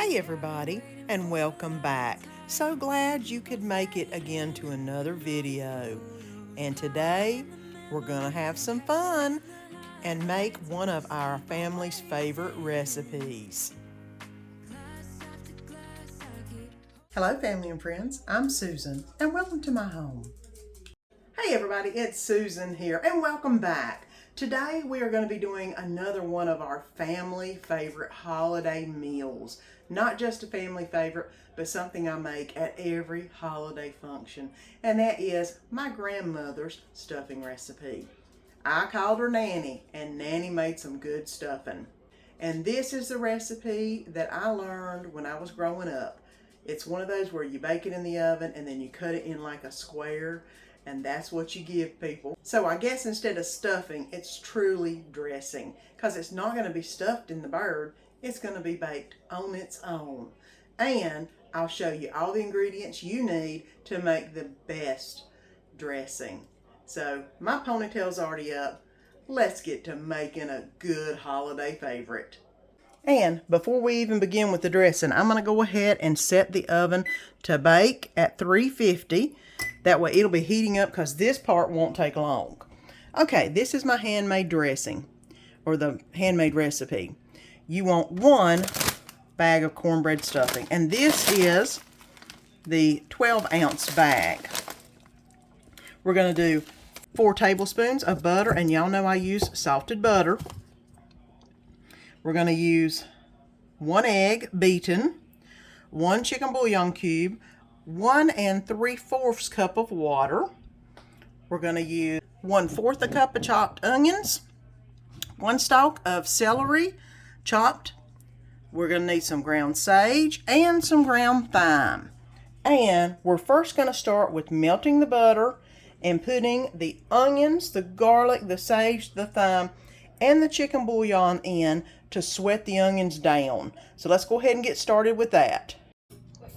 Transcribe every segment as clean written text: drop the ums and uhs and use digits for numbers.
Hey everybody, and welcome back. So glad you could make it again to another video. And today we're gonna have some fun and make one of our family's favorite recipes. Hello family and friends, I'm Susan and welcome to my home. Hey everybody, it's Susan here and welcome back. Today we are going to be doing another one of our family favorite holiday meals. Not just a family favorite, but something I make at every holiday function. And that is my grandmother's stuffing recipe. I called her Nanny, and Nanny made some good stuffing. And this is the recipe that I learned when I was growing up. It's one of those where you bake it in the oven and then you cut it in like a square, and that's what you give people. So I guess instead of stuffing, it's truly dressing, because it's not going to be stuffed in the bird. It's going to be baked on its own. And I'll show you all the ingredients you need to make the best dressing. So my ponytail's already up. Let's get to making a good holiday favorite. And before we even begin with the dressing, I'm going to go ahead and set the oven to bake at 350. That way it'll be heating up, because this part won't take long. Okay, this is my handmade dressing, or the handmade recipe. You want 1 bag of cornbread stuffing, and this is the 12-ounce bag. We're going to do 4 tablespoons of butter, and y'all know I use salted butter. We're going to use 1 egg beaten, 1 chicken bouillon cube, 1 3/4 cup of water. We're going to use 1/4 a cup of chopped onions, 1 stalk of celery chopped. We're going to need some ground sage and some ground thyme. And we're first going to start with melting the butter and putting the onions, the garlic, the sage, the thyme, and the chicken bouillon in to sweat the onions down. So let's go ahead and get started with that.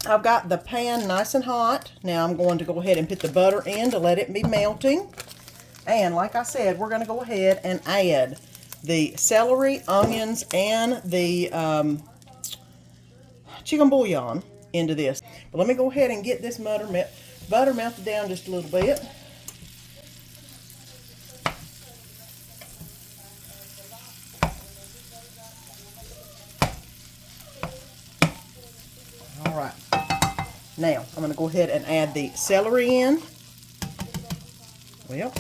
I've got the pan nice and hot. Now I'm going to go ahead and put the butter in to let it be melting. And like I said, we're going to go ahead and add the celery, onions, and the chicken bouillon into this. But let me go ahead and get this butter melted down just a little bit. All right. Now, I'm going to go ahead and add the celery in. Well,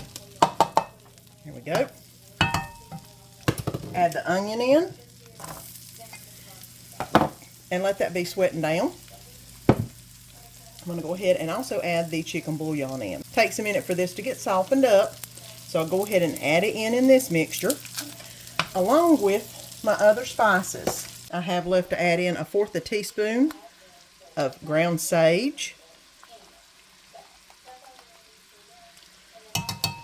here we go. Add the onion in. And let that be sweating down. I'm going to go ahead and also add the chicken bouillon in. Takes a minute for this to get softened up. So I'll go ahead and add it in this mixture, along with my other spices. I have left to add in 1/4 teaspoon of ground sage.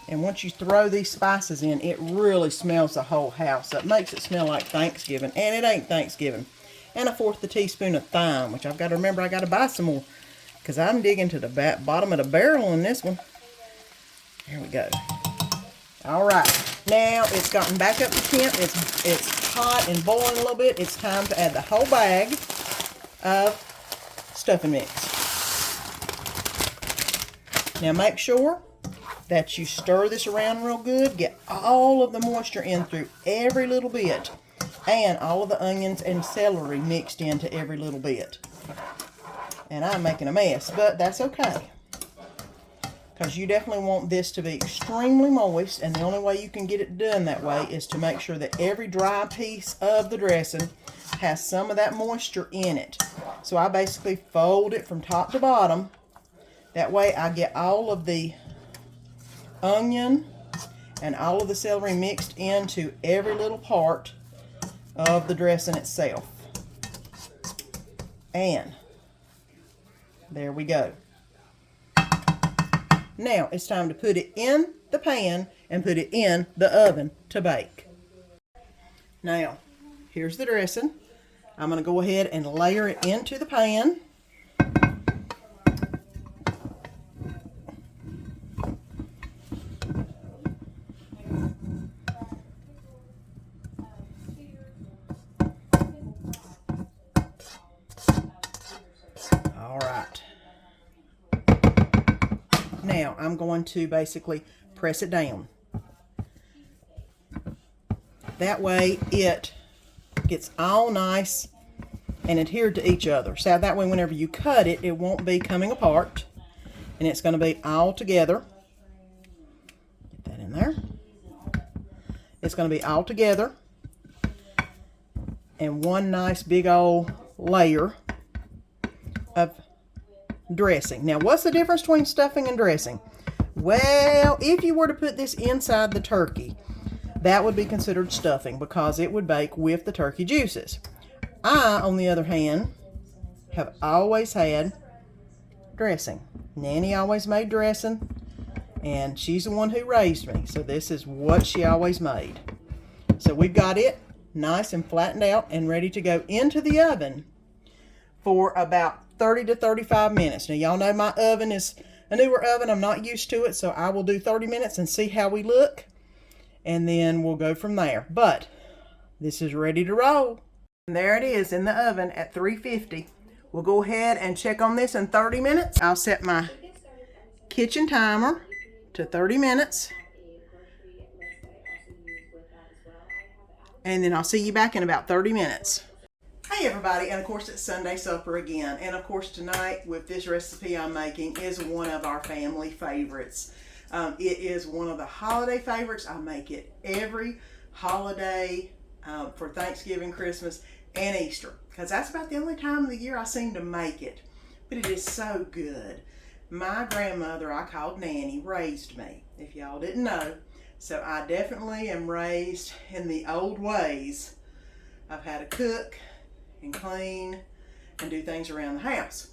And once you throw these spices in, it really smells the whole house up. It makes it smell like Thanksgiving, and it ain't Thanksgiving. And 1/4 teaspoon of thyme, which I've got to remember I got to buy some more, because I'm digging to the bottom of the barrel in this one. There we go. All right, now it's gotten back up to temp. It's hot and boiling a little bit. It's time to add the whole bag of stuffing mix. Now make sure that you stir this around real good. Get all of the moisture in through every little bit, and all of the onions and celery mixed into every little bit. And I'm making a mess, but that's okay, because you definitely want this to be extremely moist, and the only way you can get it done that way is to make sure that every dry piece of the dressing has some of that moisture in it. So I basically fold it from top to bottom. That way I get all of the onion and all of the celery mixed into every little part of the dressing itself. And there we go. Now it's time to put it in the pan and put it in the oven to bake. Now, here's the dressing. I'm going to go ahead and layer it into the pan. now I'm going to basically press it down. That way it gets all nice and adhered to each other. So that way whenever you cut it, it won't be coming apart. And it's going to be all together. Get that in there. It's going to be all together. And one nice big old layer of dressing. Now, what's the difference between stuffing and dressing? Well, if you were to put this inside the turkey, that would be considered stuffing because it would bake with the turkey juices. I, on the other hand, have always had dressing. Nanny always made dressing, and she's the one who raised me, so this is what she always made. So we've got it nice and flattened out and ready to go into the oven for about 30 to 35 minutes. Now, y'all know my oven is a newer oven. I'm not used to it, so I will do 30 minutes and see how we look, and then we'll go from there. But this is ready to roll. And there it is in the oven at 350. We'll go ahead and check on this in 30 minutes. I'll set my kitchen timer to 30 minutes. And then I'll see you back in about 30 minutes. Hey everybody, and of course it's Sunday supper again. And of course tonight with this recipe I'm making is one of our family favorites. It is one of the holiday favorites. I make it every holiday for Thanksgiving, Christmas, and Easter, because that's about the only time of the year I seem to make it. But it is so good. My grandmother, I called Nanny, raised me, if y'all didn't know. So I definitely am raised in the old ways of how to cook and clean and do things around the house.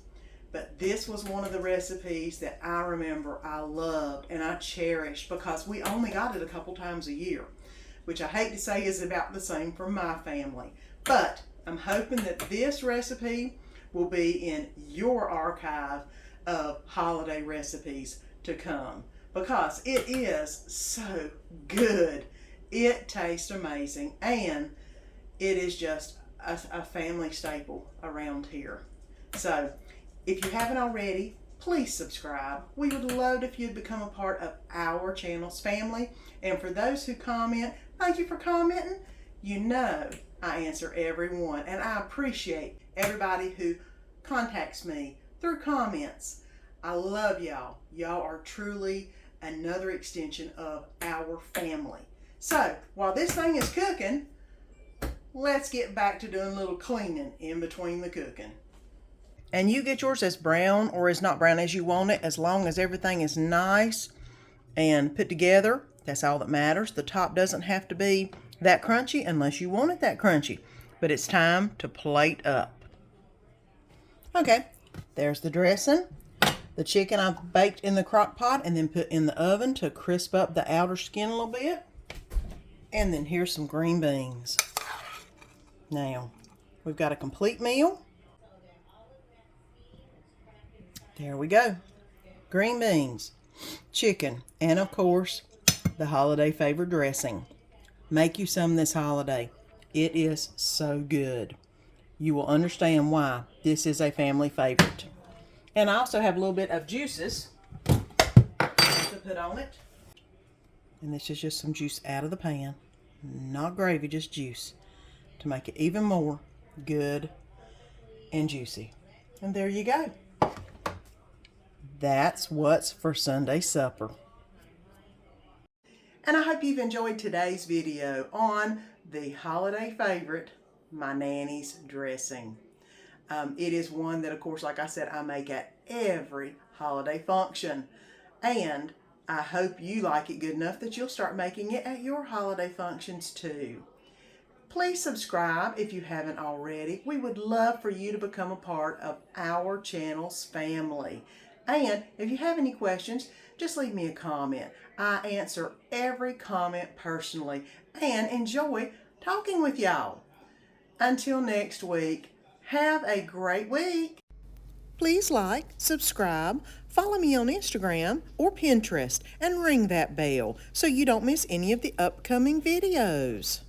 But this was one of the recipes that I remember I loved and I cherished because we only got it a couple times a year, which I hate to say is about the same for my family. But I'm hoping that this recipe will be in your archive of holiday recipes to come because it is so good. It tastes amazing, and it is just a family staple around here. So if you haven't already, please subscribe. We would love if you'd become a part of our channel's family. And for those who comment, thank you for commenting. You know I answer everyone, and I appreciate everybody who contacts me through comments. I love y'all. Y'all are truly another extension of our family. So while this thing is cooking, let's get back to doing a little cleaning in between the cooking. And you get yours as brown or as not brown as you want it, as long as everything is nice and put together. That's all that matters. The top doesn't have to be that crunchy unless you want it that crunchy. But it's time to plate up. Okay, there's the dressing. The chicken I've baked in the crock pot and then put in the oven to crisp up the outer skin a little bit. And then here's some green beans. Now, we've got a complete meal. There we go. Green beans, chicken, and of course, the holiday favorite dressing. Make you some this holiday. It is so good. You will understand why this is a family favorite. And I also have a little bit of juices to put on it. And this is just some juice out of the pan. Not gravy, just juice. To make it even more good and juicy. And there you go. That's what's for Sunday supper. And I hope you've enjoyed today's video on the holiday favorite, my Nanny's dressing. It is one that, of course, like I said, I make at every holiday function. And I hope you like it good enough that you'll start making it at your holiday functions too. Please subscribe if you haven't already. We would love for you to become a part of our channel's family. And if you have any questions, just leave me a comment. I answer every comment personally and enjoy talking with y'all. Until next week, have a great week. Please like, subscribe, follow me on Instagram or Pinterest, and ring that bell so you don't miss any of the upcoming videos.